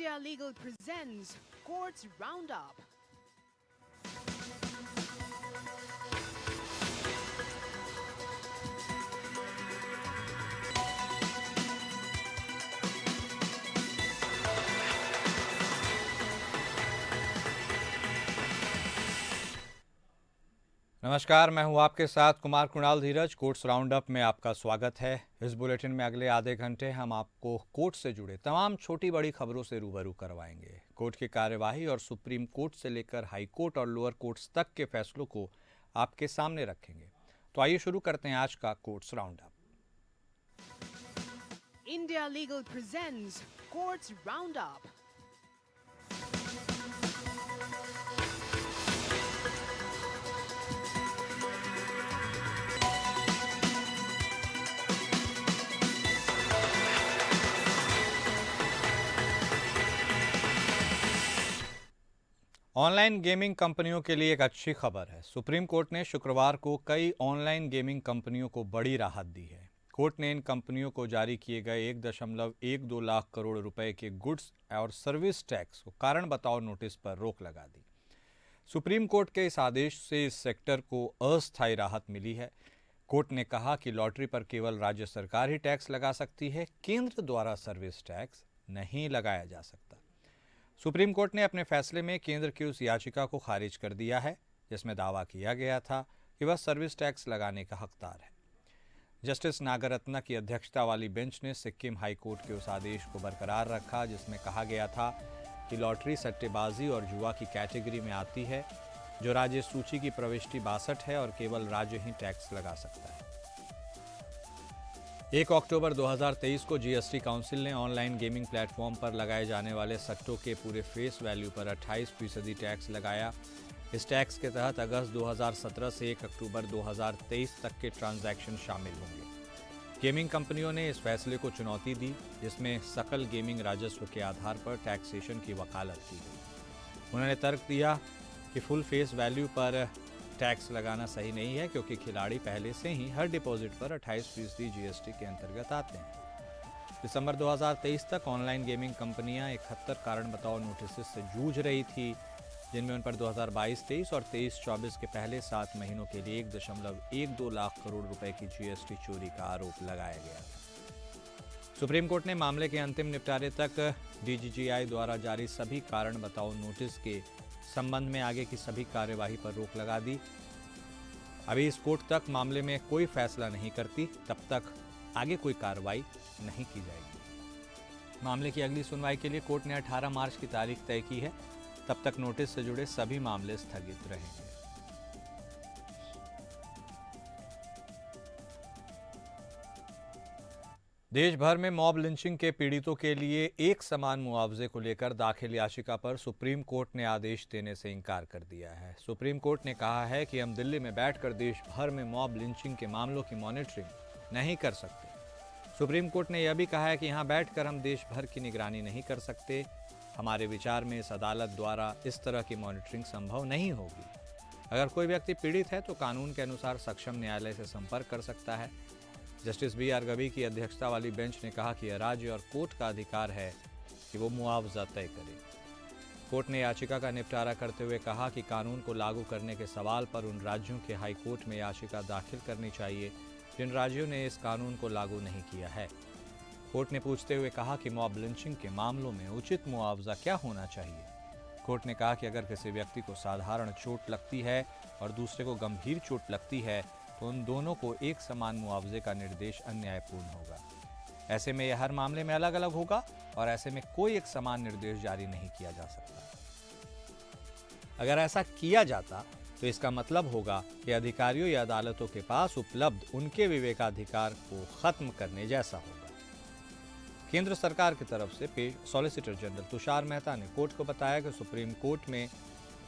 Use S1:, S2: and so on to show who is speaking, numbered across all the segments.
S1: India Legal presents Courts Roundup.
S2: नमस्कार, मैं हूं आपके साथ कुमार कुणाल धीरज। कोर्ट्स राउंडअप में आपका स्वागत है। इस बुलेटिन में अगले आधे घंटे हम आपको कोर्ट से जुड़े तमाम छोटी बड़ी खबरों से रूबरू करवाएंगे। कोर्ट की कार्यवाही और सुप्रीम कोर्ट से लेकर हाई कोर्ट और लोअर कोर्ट्स तक के फैसलों को आपके सामने रखेंगे। तो आइए शुरू करते हैं आज का courts roundup.
S1: India Legal presents Courts Roundup.
S2: Online gaming कंपनियों के लिए एक अच्छी खबर है। सुप्रीम कोर्ट ने शुक्रवार को कई ऑनलाइन गेमिंग कंपनियों को बड़ी राहत दी है। कोर्ट ने इन कंपनियों को जारी किए गए 1.12 लाख करोड़ रुपए के गुड्स और सर्विस टैक्स को कारण बताओ नोटिस पर रोक लगा दी। सुप्रीम कोर्ट के इस आदेश से इस सेक्टर को अस्थायी राहत मिली है। कोर्ट ने कहा कि लॉटरी पर केवल राज्य सरकार ही टैक्स लगा सकती है, केंद्र द्वारा सर्विस टैक्स नहीं लगाया जा सकता। सुप्रीम कोर्ट ने अपने फैसले में केंद्र की उस याचिका को खारिज कर दिया है जिसमें दावा किया गया था कि वह सर्विस टैक्स लगाने का हकदार है। जस्टिस नागरत्ना की अध्यक्षता वाली बेंच ने सिक्किम हाई कोर्ट के उस आदेश को बरकरार रखा जिसमें कहा गया था कि लॉटरी सट्टेबाजी और जुआ की कैटेगरी में आती है, जो राज्य सूची की प्रविष्टि 62 है और केवल राज्य ही टैक्स लगा सकता है। 1 अक्टूबर 2023 को जीएसटी काउंसिल ने ऑनलाइन गेमिंग प्लेटफॉर्म पर लगाए जाने वाले सट्टों के पूरे फेस वैल्यू पर 28% टैक्स लगाया। इस टैक्स के तहत अगस्त 2017 से 1 अक्टूबर 2023 तक के ट्रांजैक्शन शामिल होंगे। गेमिंग कंपनियों ने इस फैसले को चुनौती दी जिसमें सकल गेमिंग राजस्व के आधार पर टैक्सेशन की वकालत की गई। उन्होंने तर्क दिया कि फुल फेस वैल्यू पर टैक्स लगाना सही नहीं है क्योंकि खिलाड़ी पहले से ही हर डिपॉजिट पर 28% जीएसटी के अंतर्गत आते हैं। दिसंबर 2023 तक ऑनलाइन गेमिंग कंपनियां 71 कारण बताओ नोटिस से जूझ रही थी, जिनमें उन पर 2022-23 और 23-24 के पहले 7 महीनों के लिए 1.12 लाख करोड़ रुपए की जीएसटी चोरी का आरोप लगाया गया था। सुप्रीम कोर्ट ने मामले के अंतिम निपटारे तक डीजीजीआई द्वारा जारी सभी कारण बताओ नोटिस के संबंध में आगे की सभी कार्यवाही पर रोक लगा दी। अभी इस कोर्ट तक मामले में कोई फैसला नहीं करती तब तक आगे कोई कार्रवाई नहीं की जाएगी। मामले की अगली सुनवाई के लिए कोर्ट ने 18 मार्च की तारीख तय की है। तब तक नोटिस से जुड़े सभी मामले स्थगित रहेंगे। देश भर में मॉब लिंचिंग के पीड़ितों के लिए एक समान मुआवजे को लेकर दाखिल याचिका पर सुप्रीम कोर्ट ने आदेश देने से इनकार कर दिया है। सुप्रीम कोर्ट ने कहा है कि हम दिल्ली में बैठकर देश भर में मॉब लिंचिंग के मामलों की मॉनिटरिंग नहीं कर सकते। सुप्रीम कोर्ट ने यह भी कहा है कि यहाँ बैठकर हम देश भर की निगरानी नहीं कर सकते। हमारे विचार में इस अदालत द्वारा इस तरह की मॉनिटरिंग संभव नहीं होगी। अगर कोई व्यक्ति पीड़ित है तो कानून के अनुसार सक्षम न्यायालय से संपर्क कर सकता है। जस्टिस BR गवई की अध्यक्षता वाली बेंच ने कहा कि यह राज्य और कोर्ट का अधिकार है कि वो मुआवजा तय करे। कोर्ट ने याचिका का निपटारा करते हुए कहा कि कानून को लागू करने के सवाल पर उन राज्यों के हाई कोर्ट में याचिका दाखिल करनी चाहिए जिन राज्यों ने इस कानून को लागू नहीं किया है। कोर्ट ने पूछते हुए कहा कि मॉब लिंचिंग के मामलों में उचित मुआवजा क्या होना चाहिए। कोर्ट ने कहा कि अगर किसी व्यक्ति को साधारण चोट लगती है और दूसरे को गंभीर चोट लगती है तो उन दोनों को एक समान मुआवजे का निर्देश अन्यायपूर्ण होगा। ऐसे में यह हर मामले में अलग अलग होगा और ऐसे में कोई एक समान निर्देश जारी नहीं किया जा सकता। अगर ऐसा किया जाता तो इसका मतलब होगा कि अधिकारियों या अदालतों के पास उपलब्ध उनके विवेकाधिकार को खत्म करने जैसा होगा। केंद्र सरकार की तरफ से पेश सॉलिसिटर जनरल तुषार मेहता ने कोर्ट को बताया कि सुप्रीम कोर्ट में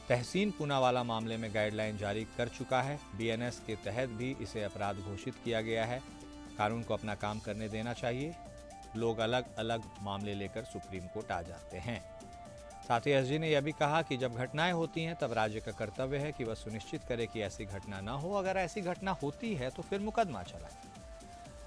S2: तहसीन पूनावाला मामले में गाइडलाइन जारी कर चुका है। BNS के तहत भी इसे अपराध घोषित किया गया है। कानून को अपना काम करने देना चाहिए। लोग अलग अलग मामले लेकर सुप्रीम कोर्ट आ जाते हैं। साथ ही SG ने यह भी कहा कि जब घटनाएं होती हैं तब राज्य का कर्तव्य है कि वह सुनिश्चित करे कि ऐसी घटना न हो। अगर ऐसी घटना होती है तो फिर मुकदमा चलाए।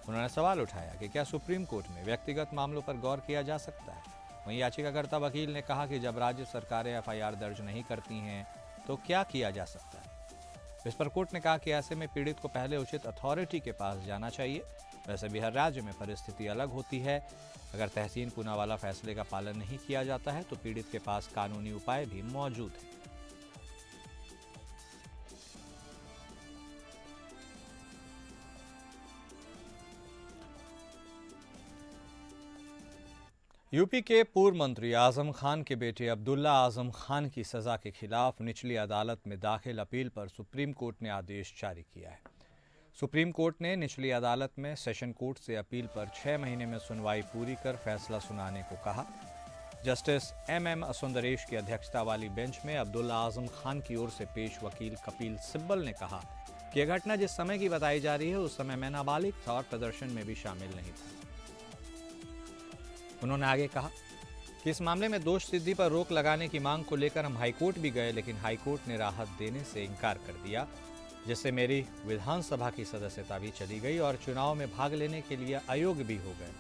S2: उन्होंने सवाल उठाया कि क्या सुप्रीम कोर्ट में व्यक्तिगत मामलों पर गौर किया जा सकता है। वहीं याचिकाकर्ता वकील ने कहा कि जब राज्य सरकारें एफआईआर दर्ज नहीं करती हैं तो क्या किया जा सकता है। इस पर कोर्ट ने कहा कि ऐसे में पीड़ित को पहले उचित अथॉरिटी के पास जाना चाहिए। वैसे भी हर राज्य में परिस्थिति अलग होती है। अगर तहसीन पूनावाला फैसले का पालन नहीं किया जाता है तो पीड़ित के पास कानूनी उपाय भी मौजूद है। यूपी के पूर्व मंत्री आजम खान के बेटे अब्दुल्ला आजम खान की सजा के खिलाफ निचली अदालत में दाखिल अपील पर सुप्रीम कोर्ट ने आदेश जारी किया है। सुप्रीम कोर्ट ने निचली अदालत में सेशन कोर्ट से अपील पर 6 महीने में सुनवाई पूरी कर फैसला सुनाने को कहा। जस्टिस एम सुंदरेश की अध्यक्षता वाली बेंच में अब्दुल्ला आजम खान की ओर से पेश वकील कपिल सिब्बल ने कहा कि यह घटना जिस समय की बताई जा रही है उस समय मैं नाबालिग था और प्रदर्शन में भी शामिल नहीं था। उन्होंने आगे कहा कि इस मामले में दोष सिद्धि पर रोक लगाने की मांग को लेकर हम हाईकोर्ट भी गए, लेकिन हाईकोर्ट ने राहत देने से इनकार कर दिया, जिससे मेरी विधानसभा की सदस्यता भी चली गई और चुनाव में भाग लेने के लिए अयोग्य भी हो गए।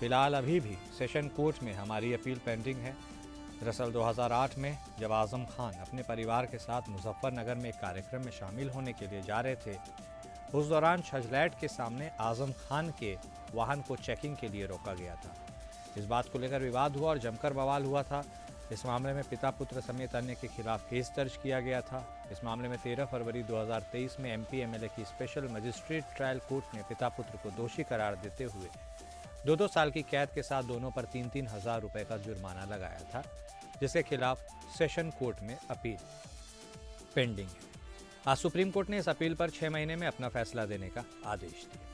S2: फिलहाल अभी भी सेशन कोर्ट में हमारी अपील पेंडिंग है। दरअसल 2008 में जब आजम खान अपने परिवार के साथ मुजफ्फरनगर में एक कार्यक्रम में शामिल होने के लिए जा रहे थे, उस दौरान छजलैट के सामने आजम खान के वाहन को चेकिंग के लिए रोका गया था। इस बात को लेकर विवाद हुआ और जमकर बवाल हुआ था। इस मामले में पिता पुत्र समेत अन्य के खिलाफ केस दर्ज किया गया था। इस मामले में 13 फरवरी 2023 में एमपी एमएलए की स्पेशल मजिस्ट्रेट ट्रायल कोर्ट ने पिता पुत्र को दोषी करार देते हुए 2-2 साल की कैद के साथ दोनों पर 3-3 हज़ार रुपए का जुर्माना लगाया था, जिसके खिलाफ सेशन कोर्ट में अपील पेंडिंग है। आज सुप्रीम कोर्ट ने इस अपील पर 6 महीने में अपना फैसला देने का आदेश दिया।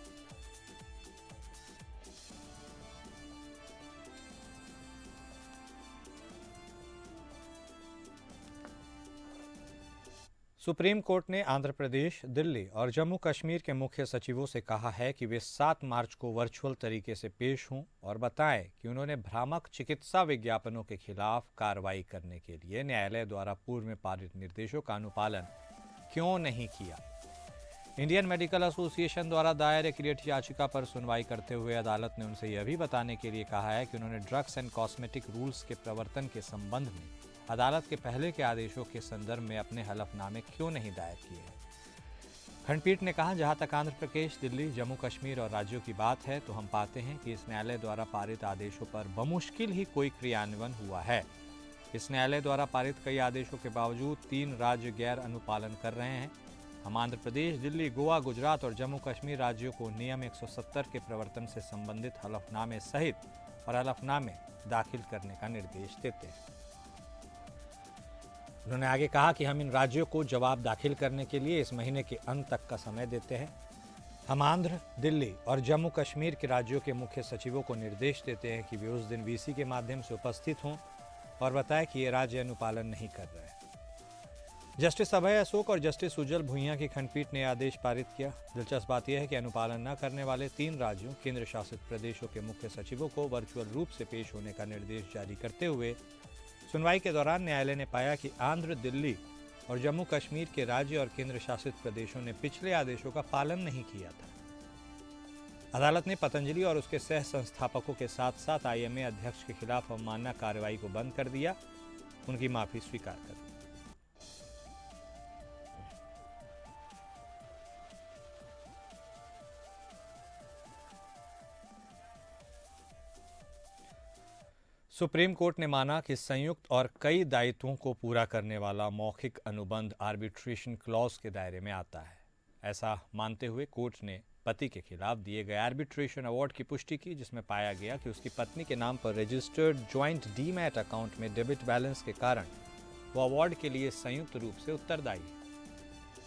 S2: सुप्रीम कोर्ट ने आंध्र प्रदेश, दिल्ली और जम्मू कश्मीर के मुख्य सचिवों से कहा है कि वे 7 मार्च को वर्चुअल तरीके से पेश हों और बताएं कि उन्होंने भ्रामक चिकित्सा विज्ञापनों के खिलाफ कार्रवाई करने के लिए न्यायालय द्वारा पूर्व में पारित निर्देशों का अनुपालन क्यों नहीं किया। इंडियन मेडिकल एसोसिएशन द्वारा दायर एक रिट याचिका पर सुनवाई करते हुए अदालत ने उनसे यह भी बताने के लिए कहा है कि उन्होंने ड्रग्स एंड कॉस्मेटिक रूल्स के प्रवर्तन के संबंध में अदालत के पहले के आदेशों के संदर्भ में अपने हलफनामे क्यों नहीं दायर किए। खंडपीठ ने कहा, जहां तक आंध्र प्रदेश, दिल्ली, जम्मू कश्मीर और राज्यों की बात है तो हम पाते हैं कि इस न्यायालय द्वारा पारित आदेशों पर बमुश्किल ही कोई क्रियान्वयन हुआ है। इस न्यायालय द्वारा पारित कई आदेशों के बावजूद 3 राज्य गैर अनुपालन कर रहे हैं। हम आंध्र प्रदेश, दिल्ली, गोवा, गुजरात और जम्मू कश्मीर राज्यों को नियम 170 के प्रवर्तन से संबंधित हलफनामे सहित और हलफनामे दाखिल करने का निर्देश देते हैं। उन्होंने आगे कहा कि हम इन राज्यों को जवाब दाखिल करने के लिए इस महीने के अंत तक का समय देते हैं। हम आंध्र, दिल्ली और जम्मू कश्मीर के राज्यों के मुख्य सचिवों को निर्देश देते हैं कि वे उस दिन वीसी के माध्यम से उपस्थित हों और बताएं कि ये राज्य अनुपालन नहीं कर रहे हैं। जस्टिस अभय अशोक और जस्टिस उज्जवल भुइयां की खंडपीठ ने आदेश पारित किया। दिलचस्प बात यह है कि अनुपालन न करने वाले 3 राज्यों, केंद्र शासित प्रदेशों के मुख्य सचिवों को वर्चुअल रूप से पेश होने का निर्देश जारी करते हुए सुनवाई के दौरान न्यायालय ने पाया कि आंध्र, दिल्ली और जम्मू कश्मीर के राज्य और केंद्र शासित प्रदेशों ने पिछले आदेशों का पालन नहीं किया था। अदालत ने पतंजलि और उसके सह संस्थापकों के साथ साथ आईएमए अध्यक्ष के खिलाफ अवमानना कार्रवाई को बंद कर दिया, उनकी माफी स्वीकार कर दी। सुप्रीम कोर्ट ने माना कि संयुक्त और कई दायित्वों को पूरा करने वाला मौखिक अनुबंध आर्बिट्रेशन क्लॉज के दायरे में आता है। ऐसा मानते हुए कोर्ट ने पति के खिलाफ दिए गए आर्बिट्रेशन अवार्ड की पुष्टि की, जिसमें पाया गया कि उसकी पत्नी के नाम पर रजिस्टर्ड ज्वाइंट डीमैट अकाउंट में डेबिट बैलेंस के कारण वो अवार्ड के लिए संयुक्त रूप से उत्तरदायी है।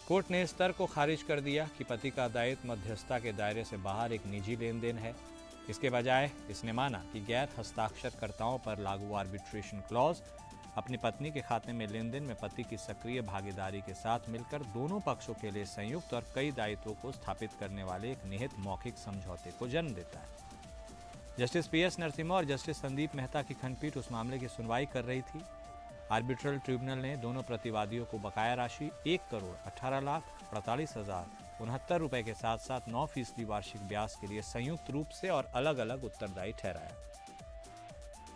S2: कोर्ट ने इस तर्क को खारिज कर दिया कि पति का दायित्व मध्यस्थता के दायरे से बाहर एक निजी लेन देन है। इसके बजाय इसने माना कि गैर हस्ताक्षरकर्ताओं पर लागू आर्बिट्रेशन क्लॉज अपनी पत्नी के खाते में लेन देन में पति की सक्रिय भागीदारी के साथ मिलकर दोनों पक्षों के लिए संयुक्त और कई दायित्वों को स्थापित करने वाले एक निहित मौखिक समझौते को जन्म देता है। जस्टिस PS नरसिम्हा और जस्टिस संदीप मेहता की खंडपीठ उस मामले की सुनवाई कर रही थी। आर्बिट्रल ट्रिब्यूनल ने दोनों प्रतिवादियों को बकाया राशि 1,18,48,069 रुपए के साथ साथ 9% वार्षिक ब्याज के लिए संयुक्त रूप से और अलग अलग उत्तरदायी ठहराया।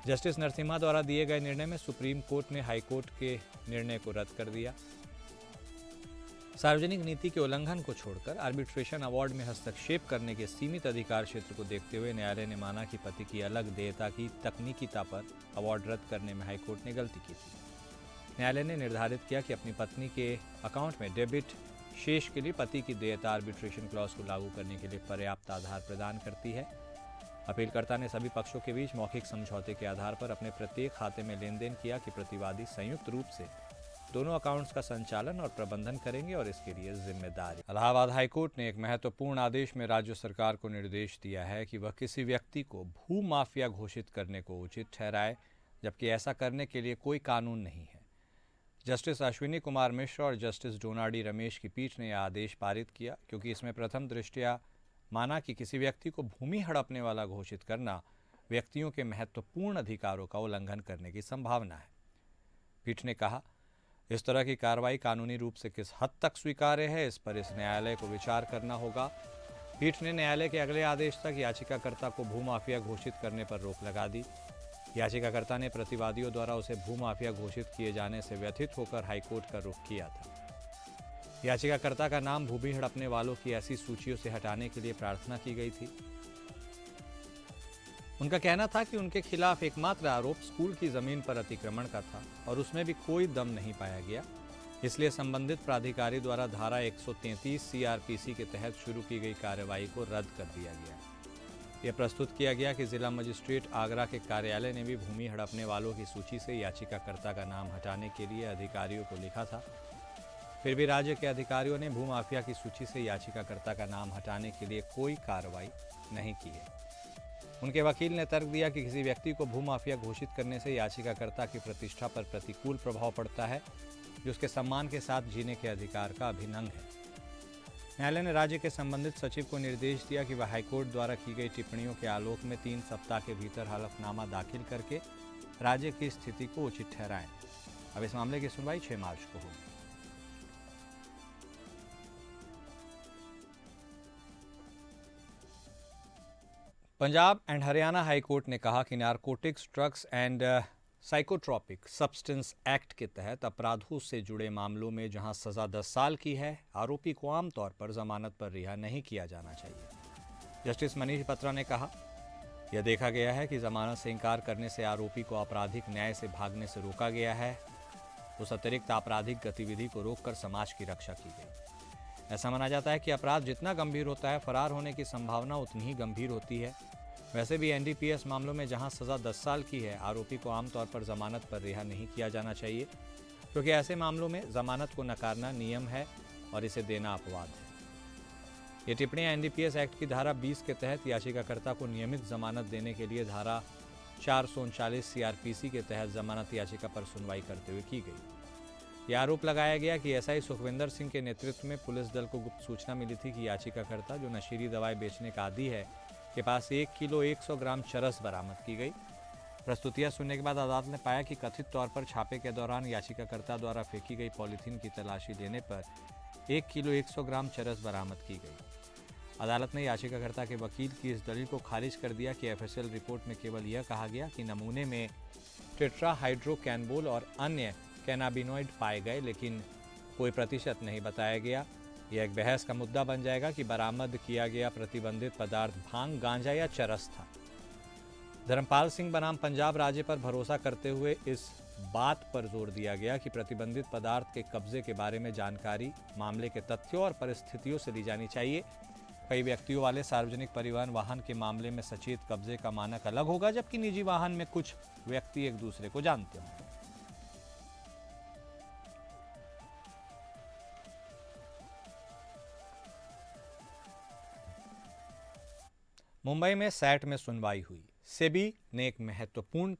S2: जस्टिस नरसिम्हा द्वारा दिए गए निर्णय में सुप्रीम कोर्ट ने हाई कोर्ट के निर्णय को रद्द कर दिया। सार्वजनिक नीति के उल्लंघन को छोड़कर आर्बिट्रेशन अवार्ड में हस्तक्षेप करने के सीमित अधिकार क्षेत्र को देखते हुए न्यायालय ने माना कि पति की अलग देयता की तकनीकीता पर अवार्ड रद्द करने में हाईकोर्ट ने गलती की थी। न्यायालय ने निर्धारित किया कि अपनी पत्नी के अकाउंट में डेबिट शेष के लिए पति की देयता आर्बिट्रेशन क्लॉज को लागू करने के लिए पर्याप्त आधार प्रदान करती है। अपीलकर्ता ने सभी पक्षों के बीच मौखिक समझौते के आधार पर अपने प्रत्येक खाते में लेन देन किया कि प्रतिवादी संयुक्त रूप से दोनों अकाउंट्स का संचालन और प्रबंधन करेंगे और इसके लिए जिम्मेदार। इलाहाबाद हाईकोर्ट ने एक महत्वपूर्ण आदेश में राज्य सरकार को निर्देश दिया है कि वह किसी व्यक्ति को भू माफिया घोषित करने को उचित ठहराए, जबकि ऐसा करने के लिए कोई कानून नहीं है। जस्टिस अश्विनी कुमार मिश्र और जस्टिस डोनाडी रमेश की पीठ ने यह आदेश पारित किया क्योंकि इसमें प्रथम दृष्टया माना कि किसी व्यक्ति को भूमि हड़पने वाला घोषित करना व्यक्तियों के महत्वपूर्ण अधिकारों का उल्लंघन करने की संभावना है। पीठ ने कहा, इस तरह की कार्रवाई कानूनी रूप से किस हद तक स्वीकार्य है, इस पर इस न्यायालय को विचार करना होगा। पीठ ने न्यायालय के अगले आदेश तक याचिकाकर्ता को भूमाफिया घोषित करने पर रोक लगा दी। याचिकाकर्ता ने प्रतिवादियों द्वारा उसे भूमाफिया घोषित किए जाने से व्यथित होकर हाईकोर्ट का रुख किया था। याचिकाकर्ता का नाम भूमि हड़पने वालों की ऐसी सूचियों से हटाने के लिए प्रार्थना की गई थी। उनका कहना था कि उनके खिलाफ एकमात्र आरोप स्कूल की जमीन पर अतिक्रमण का था और उसमें भी कोई दम नहीं पाया गया, इसलिए संबंधित प्राधिकारी द्वारा धारा 133 सीआरपीसी के तहत शुरू की गई कार्रवाई को रद्द कर दिया गया। यह प्रस्तुत किया गया कि जिला मजिस्ट्रेट आगरा के कार्यालय ने भी भूमि हड़पने वालों की सूची से याचिकाकर्ता का नाम हटाने के लिए अधिकारियों को लिखा था। फिर भी राज्य के अधिकारियों ने भूमाफिया की सूची से याचिकाकर्ता का नाम हटाने के लिए कोई कार्रवाई नहीं की है। उनके वकील ने तर्क दिया कि किसी व्यक्ति को भूमाफिया घोषित करने से याचिकाकर्ता की प्रतिष्ठा पर प्रतिकूल प्रभाव पड़ता है, जो उसके सम्मान के साथ जीने के अधिकार का अभिनंग है। न्यायालय ने राज्य के संबंधित सचिव को निर्देश दिया कि वह हाईकोर्ट द्वारा की गई टिप्पणियों के आलोक में 3 सप्ताह के भीतर हलफनामा दाखिल करके राज्य की स्थिति को उचित ठहराएं। अब इस मामले की सुनवाई 6 मार्च को होगी। पंजाब एंड हरियाणा हाईकोर्ट ने कहा कि narcotics, drugs and psychotropic substance act के तहत अपराधों से जुड़े मामलों में जहां सज़ा 10 साल की है, आरोपी को आमतौर पर जमानत पर रिहा नहीं किया जाना चाहिए। जस्टिस मनीष बत्रा ने कहा, यह देखा गया है कि जमानत से इनकार करने से आरोपी को आपराधिक न्याय से भागने से रोका गया है। उस अतिरिक्त आपराधिक गतिविधि को रोककर समाज की रक्षा की गई। ऐसा माना जाता है कि अपराध जितना गंभीर होता है, फरार होने की संभावना उतनी ही गंभीर होती है। वैसे भी एनडीपीएस मामलों में जहां सज़ा 10 साल की है, आरोपी को आमतौर पर जमानत पर रिहा नहीं किया जाना चाहिए, क्योंकि ऐसे मामलों में जमानत को नकारना नियम है और इसे देना अपवाद है। ये टिप्पणियां एनडीपीएस एक्ट की धारा 20 के तहत याचिकाकर्ता को नियमित जमानत देने के लिए धारा 439 सीआरपीसी के तहत जमानत याचिका पर सुनवाई करते हुए की गई। यह आरोप लगाया गया कि एसआई सुखविंदर सिंह के नेतृत्व में पुलिस दल को गुप्त सूचना मिली थी कि याचिकाकर्ता, जो नशीली दवाएं बेचने का आदी है, के पास 1 किलो 100 ग्राम चरस बरामद की गई। प्रस्तुतियां सुनने के बाद अदालत ने पाया कि कथित तौर पर छापे के दौरान याचिकाकर्ता द्वारा फेंकी गई पॉलीथीन की तलाशी लेने पर 1 किलो 100 ग्राम चरस बरामद की गई। अदालत ने याचिकाकर्ता के वकील की इस दलील को खारिज कर दिया कि एफएसएल रिपोर्ट में केवल यह कहा गया कि नमूने में टेट्राहाइड्रोकैनबोल और अन्य कैनाबिनॉइड पाए गए, लेकिन कोई प्रतिशत नहीं बताया गया। यह एक बहस का मुद्दा बन जाएगा कि बरामद किया गया प्रतिबंधित पदार्थ भांग, गांजा या चरस था। धर्मपाल सिंह बनाम पंजाब राज्य पर भरोसा करते हुए इस बात पर जोर दिया गया कि प्रतिबंधित पदार्थ के कब्जे के बारे में जानकारी मामले के तथ्यों और परिस्थितियों से ली जानी चाहिए। कई व्यक्तियों वाले सार्वजनिक परिवहन वाहन के मामले में सचेत कब्जे का मानक अलग होगा, जबकि निजी वाहन में कुछ व्यक्ति एक दूसरे को जानते होंगे। मुंबई में सैट में सुनवाई हुई। सेबी ने एक महत्वपूर्ण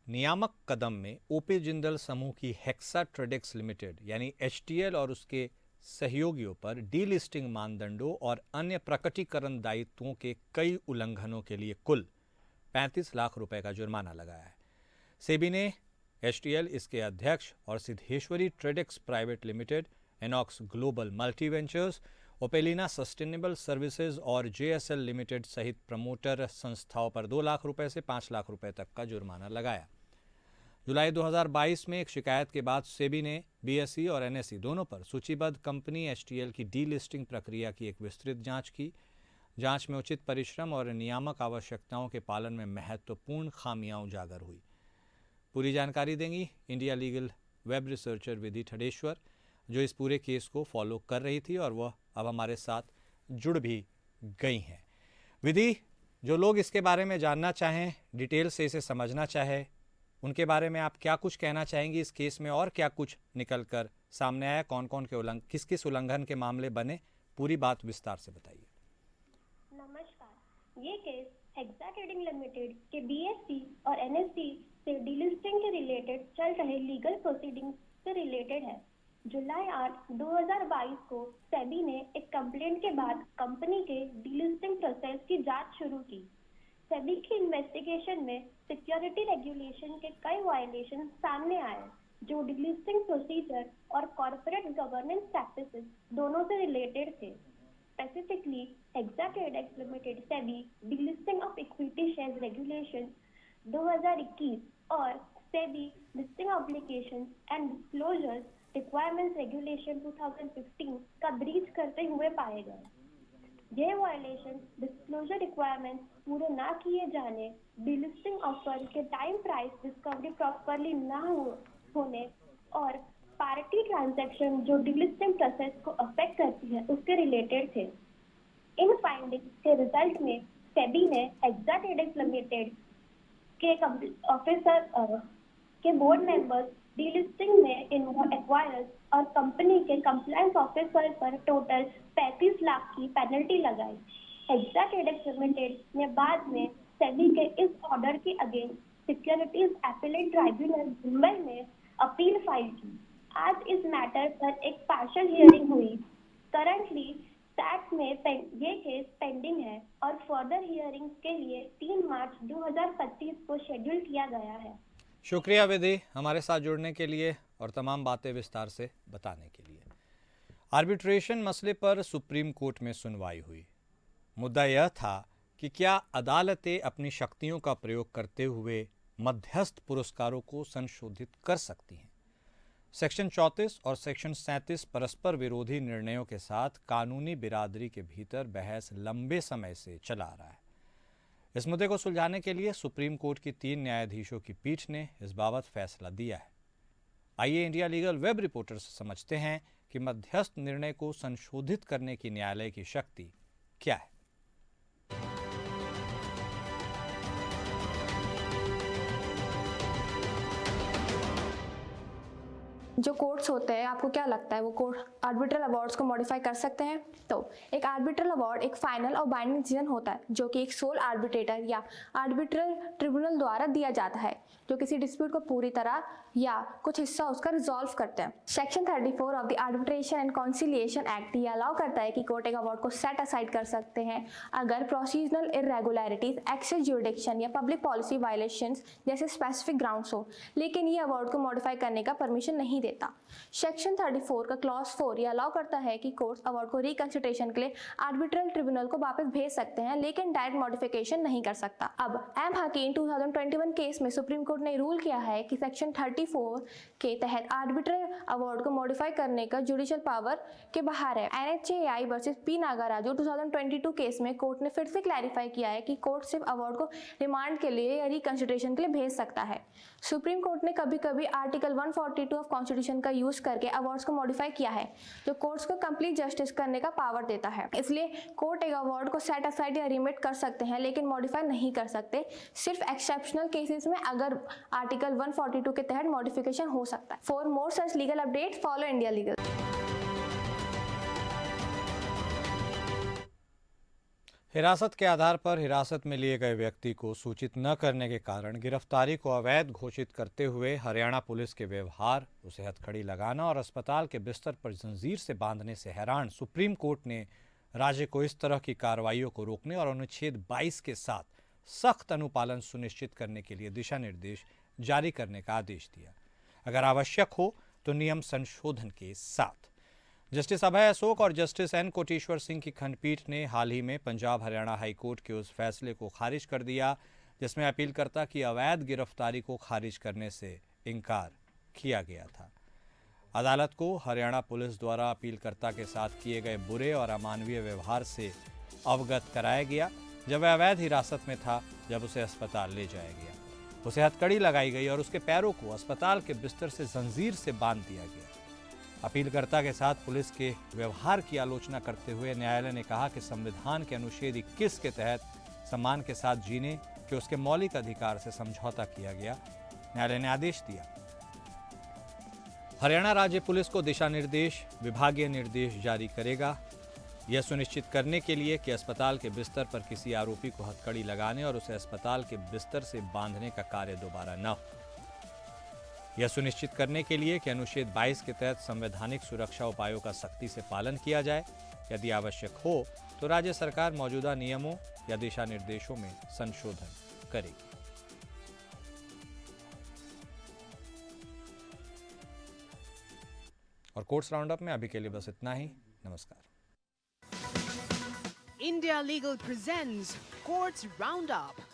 S2: नियामक कदम में ओपी जिंदल समूह की हेक्सा ट्रेडेक्स लिमिटेड यानी एचटीएल और उसके सहयोगियों पर डीलिस्टिंग मानदंडों और अन्य प्रकटीकरण दायित्वों के कई उल्लंघनों के लिए कुल 35 लाख रुपए का जुर्माना लगाया है। सेबी ने एचटीएल, इसके अध्यक्ष और Siddheshwari Tradex private limited, Inox global multi ventures Opelina sustainable services और JSL लिमिटेड सहित प्रमोटर संस्थाओं पर 2 लाख रुपए से 5 लाख रुपए तक का जुर्माना लगाया। जुलाई 2022 में एक शिकायत के बाद सेबी ने BSE और NSE दोनों पर सूचीबद्ध कंपनी HTL की डीलिस्टिंग प्रक्रिया की एक विस्तृत जांच की। जांच में उचित परिश्रम और नियामक आवश्यकताओं के पालन में महत्वपूर्ण खामियां उजागर हुई। पूरी जानकारी देंगी इंडिया लीगल वेब रिसर्चर विधि ठडेश्वर, जो इस पूरे केस को फॉलो कर रही थी और वह अब हमारे साथ जुड़ भी गई हैं। विधि, जो लोग इसके बारे में जानना चाहें, डिटेल से इसे समझना चाहे, उनके बारे में आप क्या कुछ कहना चाहेंगी? इस केस में और क्या कुछ निकल कर सामने आया, कौन कौन के किस किस उल्लंघन के मामले बने, पूरी बात विस्तार से बताइए।
S3: नमस्कार, ये केस हेक्सा ट्रेडिंग लिमिटेड के BSE और NSE से डीलिस्टिंग के रिलेटेड चल रहे लीगल प्रोसीडिंग्स से रिलेटेड है। जुलाई 8, 2022 को सेबी ने एक कंप्लेंट के बाद कंपनी के डीलिस्टिंग प्रोसेस की जांच शुरू की। सेबी की इन्वेस्टिगेशन में सिक्योरिटी रेगुलेशन के कई वायलेशन सामने आए, जो डीलिस्टिंग प्रोसीजर और कॉर्पोरेट गवर्नेंस प्रैक्टिसेस दोनों से रिलेटेड थे। Specifically hexa trading limited SEBI delisting of equity shares regulation 2021 और SEBI listing obligations and disclosures requirements regulation 2015 का ब्रीच करते हुए पाए गए। यह वायलेशन डिस्क्लोजर रिक्वायरमेंट्स पूरे ना किए जाने, डीलिस्टिंग ऑफर के टाइम प्राइस डिस्कवरी प्रॉपरली ना होने और पार्टी ट्रांजैक्शन जो डीलिस्टिंग प्रोसेस को अफेक्ट करती है उसके रिलेटेड थे। इन फाइंडिंग्स के रिजल्ट में सेबी ने हेक्सा ट्रेडिंग लिमिटेड के ऑफिसर के बोर्ड मेंबर्स, डीलिस्टिंग में एक्वायर्स और कंपनी के कंप्लायंस ऑफिसर पर टोटल 35 लाख की पेनल्टी लगाई। हेक्सा ट्रेडिंग लिमिटेड ने बाद में सेबी के इस ऑर्डर के against securities appellate tribunal Mumbai में अपील फाइल की। आज इस मैटर पर एक पार्शियल हियरिंग हुई। करंटली सैट में ये केस पेंडिंग है और फर्दर हियरिंग्स के लिए 3 मार्च 2025 को शेड्यूल किया गया है।
S2: शुक्रिया विधि, हमारे साथ जुड़ने के लिए और तमाम बातें विस्तार से बताने के लिए। आर्बिट्रेशन मसले पर सुप्रीम कोर्ट में सुनवाई हुई। मुद्दा यह था कि क्या अदालतें अपनी शक्तियों का प्रयोग करते हुए मध्यस्थ पुरस्कारों को संशोधित कर सकती हैं। सेक्शन 34 और सेक्शन 37 परस्पर विरोधी निर्णयों के साथ कानूनी बिरादरी के भीतर बहस लंबे समय से चला आ रहा है। इस मुद्दे को सुलझाने के लिए सुप्रीम कोर्ट की 3 न्यायाधीशों की पीठ ने इस बाबत फैसला दिया है। आइए इंडिया लीगल वेब रिपोर्टर से समझते हैं कि मध्यस्थ निर्णय को संशोधित करने की न्यायालय की शक्ति क्या है।
S4: जो कोर्ट्स होते हैं, आपको क्या लगता है वो कोर्ट आर्बिट्रल अवार्ड्स को मॉडिफाई कर सकते हैं? तो एक आर्बिट्रल अवार्ड एक फाइनल और बाइंडिंग डिसीजन होता है जो कि एक सोल आर्बिट्रेटर या आर्बिट्रल ट्रिब्यूनल द्वारा दिया जाता है, जो किसी डिस्प्यूट को पूरी तरह या कुछ हिस्सा उसका रिजॉल्व करते हैं। Section 34 of the arbitration and conciliation act ये अलाउ करता है कि कोर्ट एक अवार्ड को सेट असाइड कर सकते हैं अगर प्रोसीजरल इरेगुलरिटीज, एक्सेस ज्यूरिडिक्शन या पब्लिक पॉलिसी वायलेशंस जैसे स्पेसिफिक ग्राउंड्स हो, लेकिन ये अवार्ड को मॉडिफाई करने का परमिशन नहीं देता। सेक्शन 34 का क्लॉज 4 ये अलाउ करता है कि कोर्ट अवार्ड को रिकंसिडरेशन के लिए आर्बिट्रल ट्रिब्यूनल को वापस भेज सकते हैं, लेकिन डायरेक्ट मॉडिफिकेशन नहीं कर सकता। अब एम हकीम 2021 केस में सुप्रीम कोर्ट ने रूल किया है कि सेक्शन 34 के तहत आर्बिट्रल अवार्ड को मॉडिफाई करने का जुडिशियल पावर के बाहर है। NHAI versus P Nagaraju 2022 case में कोर्ट ने फिर से क्लैरिफाई किया है कि कोर्ट सिर्फ अवार्ड को रिमांड के लिए या रिकंसिडरेशन के लिए भेज सकता है। सुप्रीम कोर्ट ने कभी कभी आर्टिकल 142 ऑफ कॉन्स्टिट्यूशन का यूज करके अवार्ड्स को मॉडिफाई किया है, जो कोर्ट्स को कंप्लीट जस्टिस करने का पावर देता है। इसलिए कोर्ट एक अवार्ड को सेट असाइड या रिमिट कर सकते हैं, लेकिन मॉडिफाई नहीं कर सकते। सिर्फ एक्सेप्शनल केसेस में अगर आर्टिकल 142 के तहत मॉडिफिकेशन हो सकता है। For more such legal update follow India legal.
S2: हिरासत के आधार पर हिरासत में लिए गए व्यक्ति को सूचित न करने के कारण गिरफ्तारी को अवैध घोषित करते हुए हरियाणा पुलिस के व्यवहार, उसे हथकड़ी लगाना और अस्पताल के बिस्तर पर जंजीर से बांधने से हैरान सुप्रीम कोर्ट ने राज्य को इस तरह की कार्रवाइयों को रोकने और अनुच्छेद 22 के साथ सख्त अनुपालन सुनिश्चित करने के लिए दिशा निर्देश जारी करने का आदेश दिया, अगर आवश्यक हो तो नियम संशोधन के साथ। जस्टिस अभय अशोक और जस्टिस एन कोटेश्वर सिंह की खंडपीठ ने हाल ही में पंजाब हरियाणा हाईकोर्ट के उस फैसले को खारिज कर दिया जिसमें अपीलकर्ता की अवैध गिरफ्तारी को खारिज करने से इनकार किया गया था। अदालत को हरियाणा पुलिस द्वारा अपीलकर्ता के साथ किए गए बुरे और अमानवीय व्यवहार से अवगत कराया गया जब वह अवैध हिरासत में था, जब उसे अस्पताल ले जाया गया। उसे हथकड़ी लगाई गई और उसके पैरों को अस्पताल के बिस्तर से जंजीर से बांध दिया गया। अपीलकर्ता के साथ पुलिस के व्यवहार की आलोचना करते हुए न्यायालय ने कहा कि संविधान के अनुच्छेद 21 के तहत सम्मान के साथ जीने के उसके मौलिक अधिकार से समझौता किया गया। न्यायालय ने आदेश दिया, हरियाणा राज्य पुलिस को दिशा निर्देश, विभागीय निर्देश जारी करेगा, यह सुनिश्चित करने के लिए कि अस्पताल के बिस्तर पर किसी आरोपी को हथकड़ी लगाने और उसे अस्पताल के बिस्तर से बांधने का कार्य दोबारा न हो। यह सुनिश्चित करने के लिए कि अनुच्छेद 22 के तहत संवैधानिक सुरक्षा उपायों का सख्ती से पालन किया जाए। यदि आवश्यक हो तो राज्य सरकार मौजूदा नियमों या दिशा निर्देशों में संशोधन करेगी। और कोर्ट्स राउंडअप में अभी के लिए बस इतना ही। नमस्कार।
S1: India Legal presents Courts Roundup.